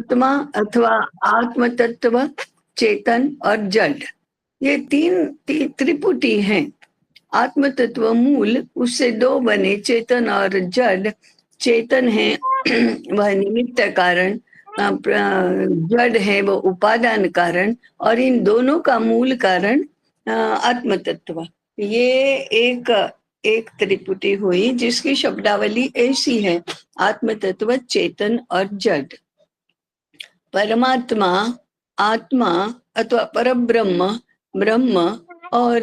आत्मा अथवा आत्म तत्व, चेतन और जड़, ये तीन त्रिपुटी हैं। आत्म तत्व मूल, उससे दो बने, चेतन और जड़। चेतन है वह निमित्त कारण, जड़ है वो उपादान कारण, और इन दोनों का मूल कारण आत्म तत्व। ये एक त्रिपुटी हुई जिसकी शब्दावली ऐसी है, आत्म तत्व, चेतन और जड़। परमात्मा, आत्मा अथवा परब्रह्म, ब्रह्म और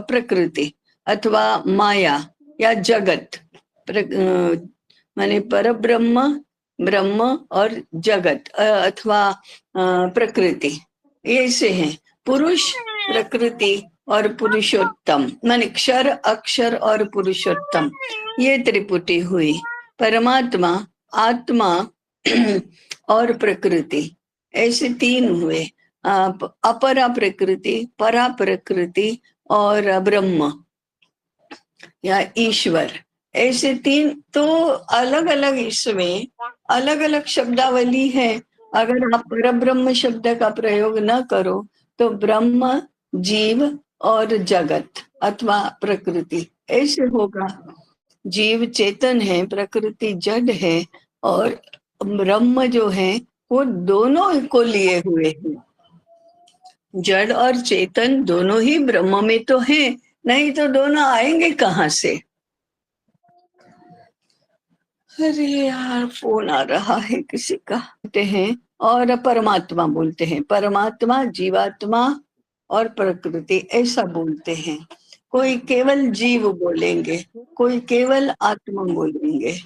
प्रकृति अथवा माया या जगत, माने परब्रह्म, ब्रह्म और जगत अथवा प्रकृति, ऐसे हैं। पुरुष, प्रकृति और पुरुषोत्तम, माने क्षर, अक्षर और पुरुषोत्तम, ये त्रिपुटी हुई। परमात्मा, आत्मा और प्रकृति, ऐसे तीन हुए। अपरा प्रकृति, परा प्रकृति और ब्रह्म या ईश्वर, ऐसे तीन। तो अलग अलग इसमें अलग अलग शब्दावली है। अगर आप परब्रह्म शब्द का प्रयोग न करो तो ब्रह्म, जीव और जगत अथवा प्रकृति ऐसे होगा। जीव चेतन है, प्रकृति जड़ है, और ब्रह्म जो है वो दोनों को लिए हुए हैं। जड़ और चेतन दोनों ही ब्रह्म में तो हैं, नहीं तो दोनों आएंगे कहाँ से। अरे यार, फोन आ रहा है किसी का। बोलते हैं और परमात्मा बोलते हैं, परमात्मा, जीवात्मा और प्रकृति ऐसा बोलते हैं। कोई केवल जीव बोलेंगे, कोई केवल आत्मा बोलेंगे।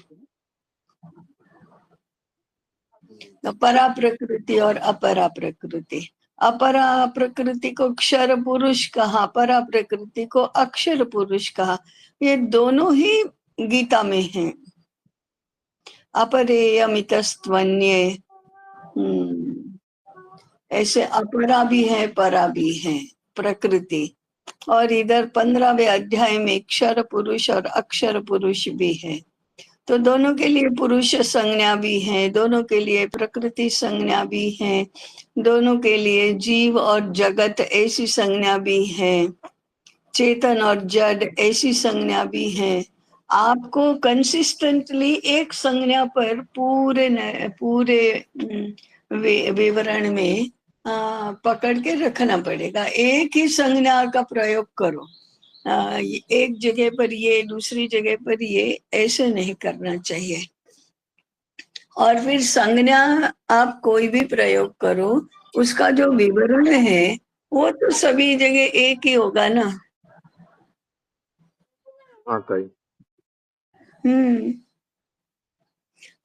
परा प्रकृति और अपरा प्रकृति। अपरा प्रकृति को क्षर पुरुष कहा, परा प्रकृति को अक्षर पुरुष कहा। ये दोनों ही गीता में हैं। अपरेयमितस्त्वन्ये, ऐसे अपरा भी है, परा भी है प्रकृति। और इधर 15वें अध्याय में क्षर पुरुष और अक्षर पुरुष भी है। तो दोनों के लिए पुरुष संज्ञा भी है, दोनों के लिए प्रकृति संज्ञा भी है, दोनों के लिए जीव और जगत ऐसी संज्ञा भी है, चेतन और जड़ ऐसी संज्ञा भी है। आपको कंसिस्टेंटली एक संज्ञा पर पूरे विवरण में पकड़ के रखना पड़ेगा। एक ही संज्ञा का प्रयोग करो, एक जगह पर ये, दूसरी जगह पर ये, ऐसे नहीं करना चाहिए। और फिर संज्ञा आप कोई भी प्रयोग करो, उसका जो विवरण है वो तो सभी जगह एक ही होगा ना।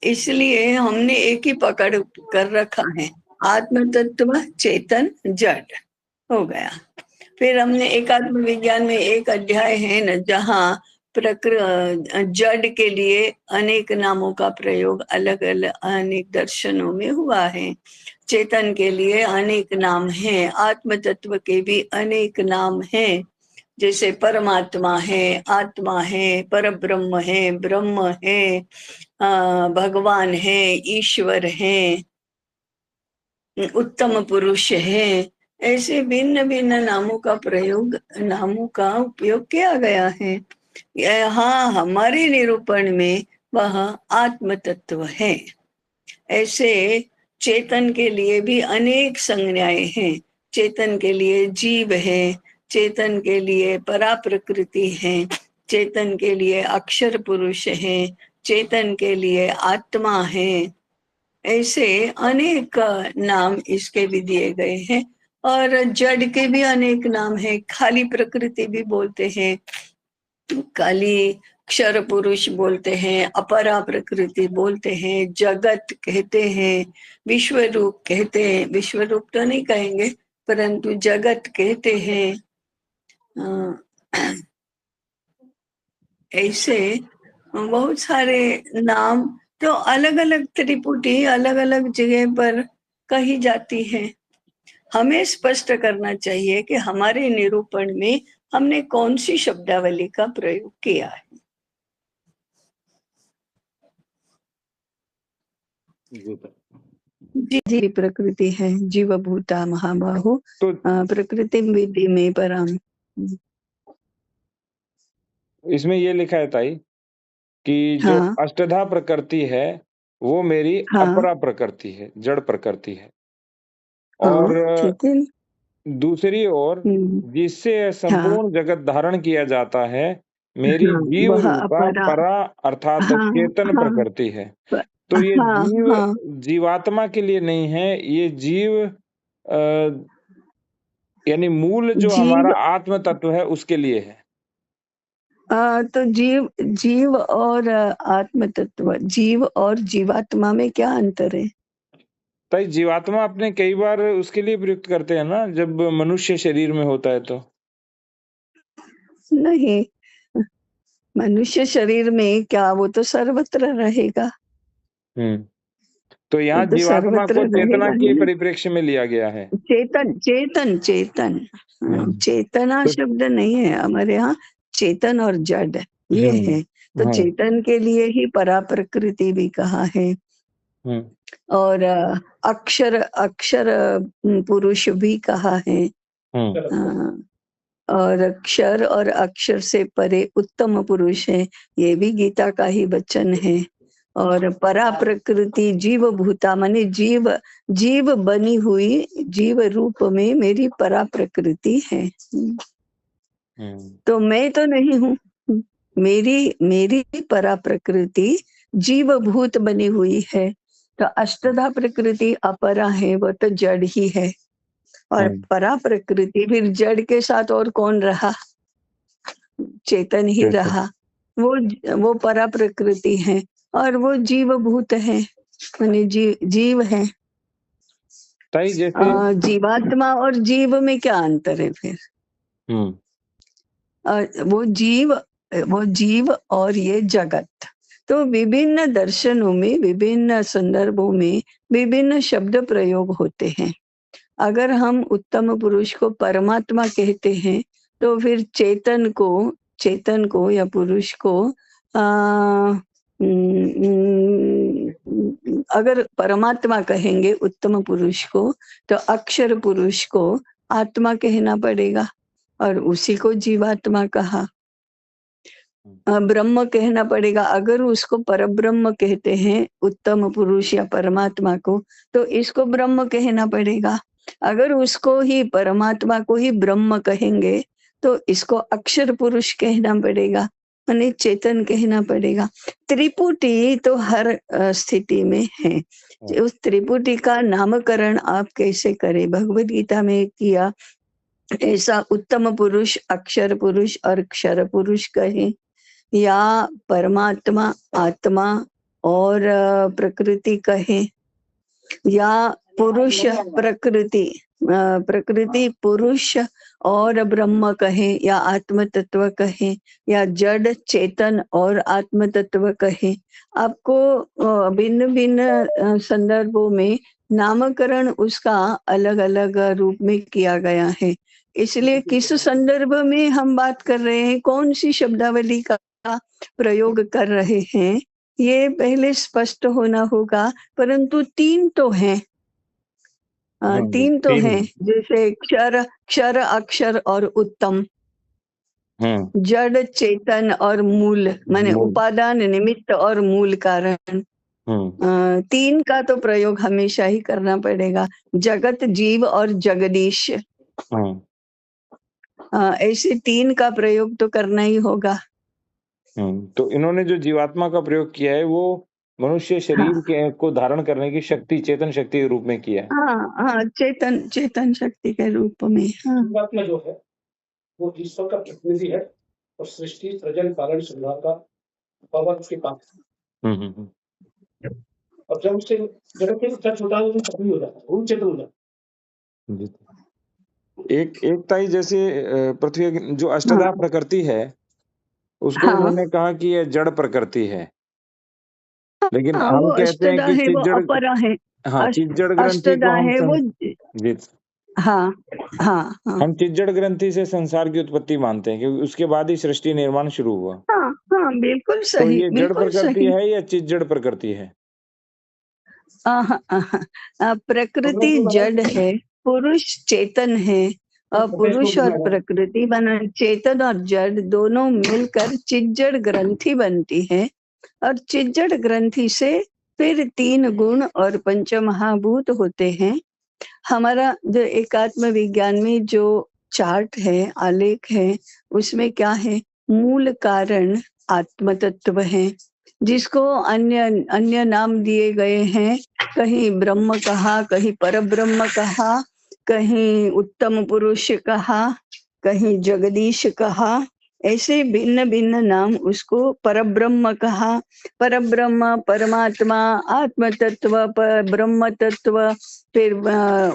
इसलिए हमने एक ही पकड़ कर रखा है, आत्म तत्व, चेतन, जड़ हो गया। फिर हमने एकात्म विज्ञान में एक अध्याय है न, जहाँ जड़ के लिए अनेक नामों का प्रयोग अलग अलग अनेक दर्शनों में हुआ है। चेतन के लिए अनेक नाम हैं, आत्म तत्व के भी अनेक नाम हैं, जैसे परमात्मा है, आत्मा है, परब्रह्म है, ब्रह्म है, भगवान है, ईश्वर है, उत्तम पुरुष है। ऐसे भिन्न भिन्न नामों का उपयोग किया गया है। यहाँ हमारे निरूपण में वह आत्म तत्व है। ऐसे चेतन के लिए भी अनेक संज्ञाएं हैं। चेतन के लिए जीव है, चेतन के लिए परा प्रकृति है, चेतन के लिए अक्षर पुरुष है, चेतन के लिए आत्मा है। ऐसे अनेक नाम इसके भी दिए गए हैं। और जड़ के भी अनेक नाम है। खाली प्रकृति भी बोलते हैं, काली क्षर पुरुष बोलते हैं, अपरा प्रकृति बोलते हैं, जगत कहते हैं, विश्व रूप कहते हैं। विश्व रूप तो नहीं कहेंगे, परंतु जगत कहते हैं। ऐसे बहुत सारे नाम तो अलग अलग त्रिपुटी अलग अलग जगह पर कही जाती है। हमें स्पष्ट करना चाहिए कि हमारे निरूपण में हमने कौन सी शब्दावली का प्रयोग किया है। जी जी प्रकृति है, जीव भूता महाबाहो तो प्रकृति विधि में पराम। इसमें ये लिखा है ताई कि जो हाँ अष्टधा प्रकृति है वो मेरी हाँ अपरा प्रकृति है, जड़ प्रकृति है। हाँ और ठीक है। दूसरी ओर जिससे हाँ संपूर्ण जगत धारण किया जाता है, मेरी हाँ जीव वह रूपा अपरा। परा अर्थात हाँ चेतन हाँ प्रकृति है। प- तो ये हाँ जीव हाँ जीवात्मा के लिए नहीं है, ये जीव यानी मूल जो जीव हमारा आत्म तत्व है उसके लिए है। तो जीव जीव और आत्म तत्व, जीव और जीवात्मा में क्या अंतर है? तो जीवात्मा अपने कई बार उसके लिए प्रयुक्त करते हैं ना, जब मनुष्य शरीर में होता है तो। नहीं, मनुष्य शरीर में क्या, वो तो सर्वत्र रहेगा। हम्म। तो वो यहाँ तो जीवात्मा सर्वत्र को चेतना रहेगा ही के ना। परिप्रेक्ष्य में लिया गया है। चेतन चेतन चेतन हम्म। चेतना तो शब्द नहीं है हमारे यहाँ। चेतन और जड़ ये है। तो हाँ। चेतन के लिए ही परा प्रकृति भी कहा है। हम्म। और अक्षर अक्षर पुरुष भी कहा है। हम्म। और अक्षर और अक्षर से परे उत्तम पुरुष है, ये भी गीता का ही वचन है। और परा प्रकृति जीव भूता माने जीव, जीव बनी हुई जीव रूप में मेरी परा प्रकृति है। तो मैं तो नहीं हूँ, मेरी मेरी परा प्रकृति जीव भूत बनी हुई है। तो अष्टधा प्रकृति अपरा है, वो तो जड़ ही है। और परा प्रकृति फिर जड़ के साथ और कौन रहा? चेतन ही चेतन। रहा। वो परा प्रकृति है और वो जीव भूत है, माने जीव है। ताई जैसे जीवात्मा और जीव में क्या अंतर है फिर? वो जीव और ये जगत। तो विभिन्न दर्शनों में, विभिन्न संदर्भों में विभिन्न शब्द प्रयोग होते हैं। अगर हम उत्तम पुरुष को परमात्मा कहते हैं, तो फिर चेतन को या पुरुष को अगर परमात्मा कहेंगे उत्तम पुरुष को, तो अक्षर पुरुष को आत्मा कहना पड़ेगा और उसी को जीवात्मा कहा। ब्रह्म कहना पड़ेगा। अगर उसको परब्रह्म कहते हैं उत्तम पुरुष या परमात्मा को, तो इसको ब्रह्म कहना पड़ेगा। अगर उसको ही परमात्मा को ही ब्रह्म कहेंगे, तो इसको अक्षर पुरुष कहना पड़ेगा, माने चेतन कहना पड़ेगा। त्रिपुटी तो हर स्थिति में है। उस त्रिपुटी का नामकरण आप कैसे करें? भगवद गीता में किया ऐसा उत्तम पुरुष अक्षर पुरुष और क्षर पुरुष कहें, या परमात्मा आत्मा और प्रकृति कहें, या पुरुष प्रकृति प्रकृति पुरुष और ब्रह्म कहें, या आत्म तत्व कहें, या जड़ चेतन और आत्म तत्व कहें। आपको भिन्न भिन्न संदर्भों में नामकरण उसका अलग अलग रूप में किया गया है। इसलिए किस संदर्भ में हम बात कर रहे हैं, कौन सी शब्दावली का प्रयोग कर रहे हैं, ये पहले स्पष्ट होना होगा। परंतु तीन तो हैं, तीन तो हैं, जैसे क्षर क्षर अक्षर और उत्तम, जड़ चेतन और मूल, माने उपादान निमित्त और मूल कारण। तीन का तो प्रयोग हमेशा ही करना पड़ेगा। जगत जीव और जगदीश, ऐसे तीन का प्रयोग तो करना ही होगा। तो इन्होंने जो जीवात्मा का प्रयोग किया है वो मनुष्य शरीर के को धारण करने की शक्ति, चेतन शक्ति के रूप में किया है। हाँ, चेतन शक्ति के रूप में। जीवात्मा जो है वो ईश्वर का प्रतिनिधि है और सृष्टि सृजन पालन संहार का पावर उसके पास। और जब उससे जगत के टच होता है वो खत्म हो जाता है, वो चेतन हो जाता है। एक ताई जैसे पृथ्वी जो अष्टधा प्रकृति है उसको उन्होंने कहा कि यह जड़ प्रकृति है, लेकिन हम कहते हैं कि चिज्जड़, अपरा है। हाँ चिज्जड़ ग्रंथि को हम है वो। हाँ हाँ हाँ हम चिज्जड़ ग्रंथि से संसार की उत्पत्ति मानते हैं क्योंकि उसके बाद ही सृष्टि निर्माण शुरू हुआ। हाँ हाँ बिल्कुल तो सही, ये जड़ बिल्कुल प्रकृति सही। है या चिज्जड़ प्रकृति है? प्रकृति जड़ है, पुरुष चेतन है, और पुरुष और प्रकृति बना चेतन और जड़ दोनों मिलकर चिज्जड़ ग्रंथि बनती है, और चिज्जड़ ग्रंथि से फिर 3 गुण और पंचमहाभूत होते हैं। हमारा जो एकात्म विज्ञान में जो चार्ट है, आलेख है, उसमें क्या है, मूल कारण आत्म तत्व है, जिसको अन्य अन्य नाम दिए गए हैं। कहीं ब्रह्म कहा, कहीं परब्रह्म कहा, कहीं उत्तम पुरुष कहा, कहीं जगदीश कहा, ऐसे भिन्न भिन्न नाम उसको परब्रह्म कहा। परब्रह्म, परमात्मा, आत्म तत्व, ब्रह्म तत्व, फिर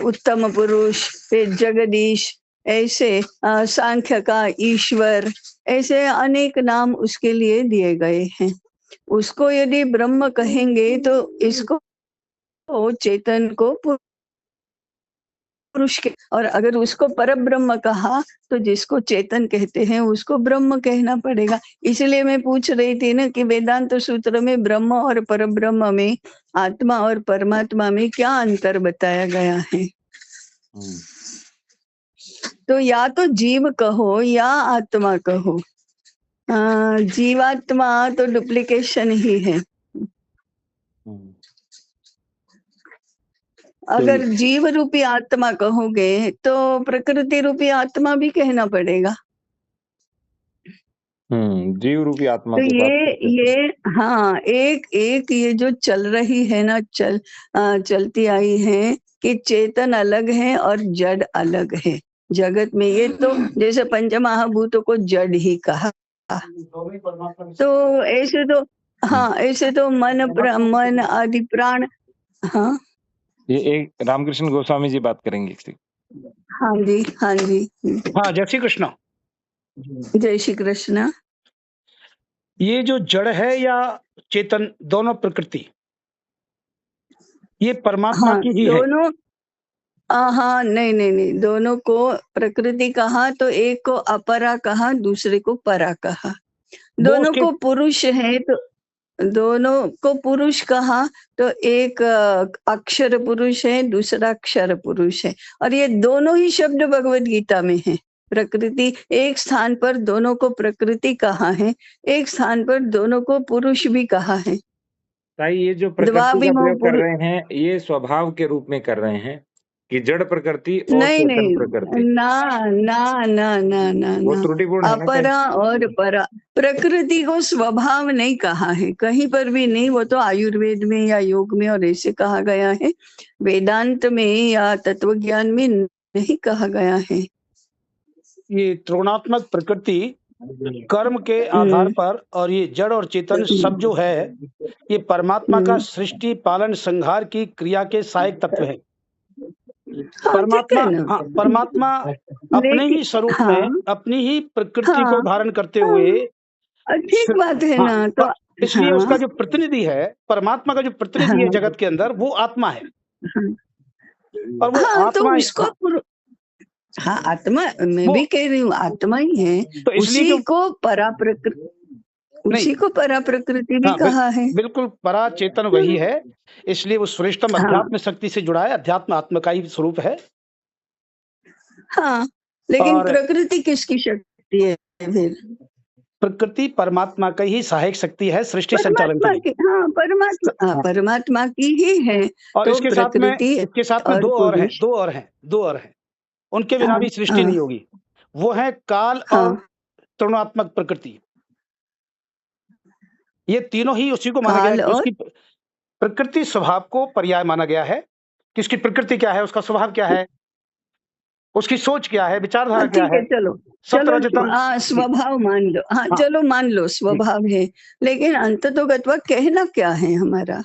उत्तम पुरुष, फिर जगदीश, ऐसे सांख्य का ईश्वर, ऐसे अनेक नाम उसके लिए दिए गए हैं। उसको यदि ब्रह्म कहेंगे तो इसको चेतन को पुरुष के, और अगर उसको परब्रह्म कहा तो जिसको चेतन कहते हैं उसको ब्रह्म कहना पड़ेगा। इसलिए मैं पूछ रही थी ना कि वेदांत सूत्र में ब्रह्म और परब्रह्म में, आत्मा और परमात्मा में क्या अंतर बताया गया है। तो या तो जीव कहो या आत्मा कहो। जीवात्मा तो डुप्लीकेशन ही है। अगर जीव रूपी आत्मा कहोगे तो प्रकृति रूपी आत्मा भी कहना पड़ेगा। जीव रूपी आत्मा तो के ये हाँ, एक ये जो चल रही है ना, चलती आई है कि चेतन अलग है और जड़ अलग है जगत में। ये तो जैसे पंचमहाभूतों को जड़ ही कहा, तो ऐसे तो हाँ, ऐसे तो मन आदि प्राण। हाँ, ये एक रामकृष्ण गोस्वामी जी बात करेंगे। हाँ जी, हाँ जी। हाँ, जय श्री कृष्ण। जय श्री कृष्ण। ये जो जड़ है या चेतन, दोनों प्रकृति, ये परमात्मा हाँ, की ही दोनों हाँ, नहीं, दोनों को प्रकृति कहा तो एक को अपरा कहा, दूसरे को परा कहा। दोनों को पुरुष है तो दोनों को पुरुष कहा तो एक अक्षर पुरुष है, दूसरा अक्षर पुरुष है, और ये दोनों ही शब्द भगवत गीता में है। प्रकृति एक स्थान पर दोनों को प्रकृति कहा है, एक स्थान पर दोनों को पुरुष भी कहा है। ताई, ये जो प्रकृति का प्रयोग कर रहे हैं ये स्वभाव के रूप में कर रहे हैं कि जड़ प्रकृति और चेतन प्रकृति। ना, वो त्रुटिपूर्ण है ना। अपरा और परा, प्रकृति को स्वभाव नहीं कहा है कहीं पर भी नहीं। वो तो आयुर्वेद में या योग में और ऐसे कहा गया है, वेदांत में या तत्व ज्ञान में नहीं कहा गया है। ये त्रिगुणात्मक प्रकृति कर्म के आधार पर, और ये जड़ और चेतन सब जो है ये परमात्मा का सृष्टि पालन संहार की क्रिया के सहायक तत्व है। परमात्मा अपने ही स्वरूप में अपनी ही प्रकृति को धारण करते हुए, ठीक बात है ना। तो इसलिए उसका जो प्रतिनिधि है, परमात्मा का जो प्रतिनिधि है जगत के अंदर, वो आत्मा है। और वो आत्मा तो उसको हाँ, आत्मा मैं भी कह रही हूँ, आत्मा ही है। तो उसी को परा प्रकृति, उसी को परा प्रकृति भी कहा है। बिल्कुल, परा चेतन वही है, इसलिए वो श्रेष्ठतम अध्यात्म शक्ति से जुड़ा है। अध्यात्म आत्मा का ही स्वरूप है। हाँ, लेकिन प्रकृति किसकी शक्ति है फिर? प्रकृति परमात्मा का ही सहायक शक्ति है सृष्टि संचालन के लिए। हाँ, परमात्मा की ही है। और तो इसके साथ में दो और हैं, उनके बिना भी सृष्टि नहीं होगी। वो है काल और त्रिगुणात्मक प्रकृति। ये तीनों ही उसी को माना गया है। उसकी प्रकृति स्वभाव को पर्याय माना गया है कि उसकी प्रकृति क्या है, उसका स्वभाव क्या है, उसकी सोच क्या है, विचारधारा क्या है। चलो स्वभाव मान लो। हाँ, चलो मान लो स्वभाव है, लेकिन अंततोगत्वा कहना क्या है हमारा?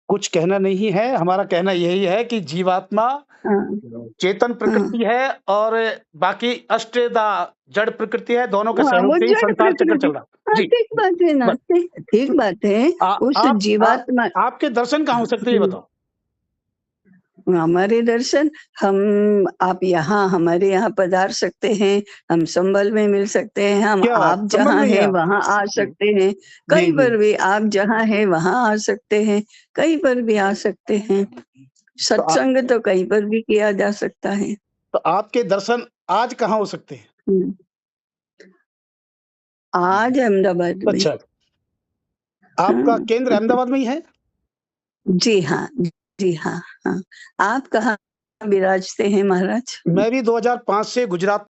कुछ कहना नहीं है। हमारा कहना यही है कि जीवात्मा चेतन प्रकृति है और बाकी अष्टदा जड़ प्रकृति है। दोनों का सहयोग से संसार चक्र चल रहा है। ठीक बात है ना, ठीक बात है। उस जीवात्मा आपके दर्शन कहाँ हो सकते हैं, ये बताओ। हमारे दर्शन आप यहाँ हमारे यहाँ पधार सकते हैं, हम संभल में मिल सकते हैं, हम क्या बात, आप संभल जहाँ में ही हैं आप? वहाँ आ सकते हैं, जी कहीं जी पर भी आप जहाँ हैं वहाँ आ सकते हैं, कहीं पर भी आ सकते हैं। तो सत्संग तो कहीं पर भी किया जा सकता है। तो आपके दर्शन आज कहाँ हो सकते हैं? हुँ। आज अहमदाबाद में। अच्छा, आपका हाँ, केंद्र अहमदाबाद में ही है? जी हाँ, जी हाँ, हाँ। आप कहाँ विराजते हैं महाराज? मैं भी 2005 से गुजरात